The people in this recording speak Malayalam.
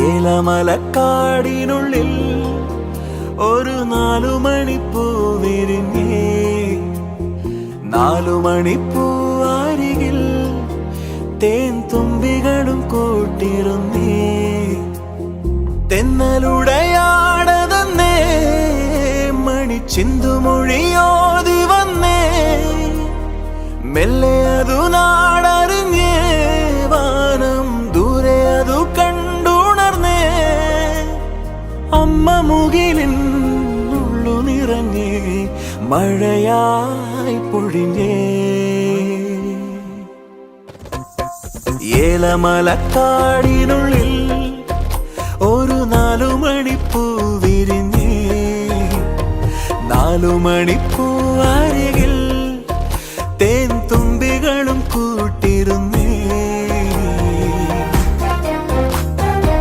ഏലമലക്കാടിനുള്ളിൽ ഒരു 4 മണിപ്പൂ വിരിഞ്ഞേ. 4 മണിപ്പൂ അരികിൽ തേൻ തുമ്പികളും കൂട്ടിരുന്നേ. തെന്നലുടയാടതന്നേ മണിച്ചിന്തുമൊഴിയോതി വന്നേ. മെല്ലെ അതു നാടറിഞ്ഞേ, വാനം ദൂരെ അതു കണ്ടുണർന്നേ. അമ്മ മുകിലിൻ ഉള്ളു നിറഞ്ഞേ, മഴയായി പൊഴിഞ്ഞേ. ഏലമലക്കാടിനുള്ളിൽ ഒരു 4 മണിപ്പൂ വിരിഞ്ഞേ. 4 മണിപ്പൂ